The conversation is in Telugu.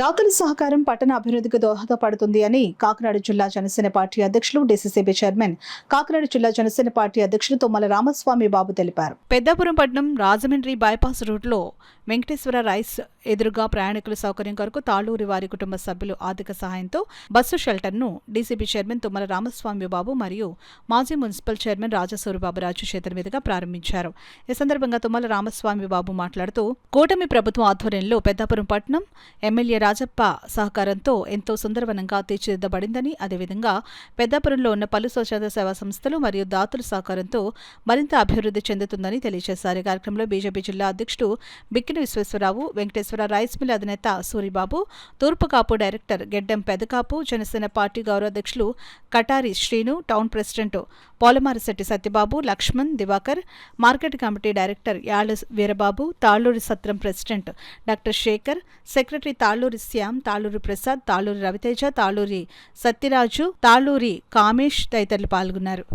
దాతల సహకారం పట్టణ అభివృద్ధికి దోహదపడుతుంది అని కాకినాడ జిల్లా జనసేన పార్టీ అధ్యక్షులు డీసీసీబీ చైర్మన్ కాకినాడ జిల్లా జనసేన పార్టీ అధ్యక్షులు తుమ్మల రామస్వామి బాబు తెలిపారు. పెద్దాపురం పట్టణం రాజమండ్రి బైపాస్ రూట్లో వెంకటేశ్వర రైస్ ఎదురుగా ప్రయాణికుల సౌకర్యం కొరకు తాళ్లూరి వారి కుటుంబ సభ్యులు ఆర్థిక సహాయంతో బస్సు షెల్టర్ను డీసీబీ చైర్మన్ తుమ్మల రామస్వామి బాబు మరియు మాజీ మున్సిపల్ చైర్మన్ రాజసూరిబాబురాజు చేతుల మీదుగా ప్రారంభించారు. ఈ సందర్భంగా తుమ్మల రామస్వామి బాబు మాట్లాడుతూ కూటమి ప్రభుత్వం ఆధ్వర్యంలో పెద్దాపురం పట్టణం ఎమ్మెల్యే రాజప్ప సహకారంతో ఎంతో సుందరవనంగా తీర్చిదిద్దబడిందని, అదేవిధంగా పెద్దాపురంలో ఉన్న పలు స్వచ్ఛంద సేవా సంస్థలు మరియు దాతల సహకారంతో మరింత అభివృద్ధి చెందుతుందని తెలియజేశారు. ఈ కార్యక్రమంలో బీజేపీ జిల్లా అధ్యక్షుడు బిక్కిన విశ్వేశ్వరరావు, వెంకటేశ్వర రైస్ మిల్ అధినేత సూరిబాబు, తూర్పుకాపు డైరెక్టర్ గెడ్డెం పెదకాపు, జనసేన పార్టీ గౌరవాధ్యక్షులు Katari Srinu, town president Polamarisetti Satyababu, Lakshman, Diwakar, market committee director Yalla Veerababu, Talluri Satram president doctor Sekhar, secretary Talluri Shyam, Talluri Prasad, Talluri Raviteja, Talluri Satyaraju, Talluri Kamesh తదితరులు పాల్గొన్నారు.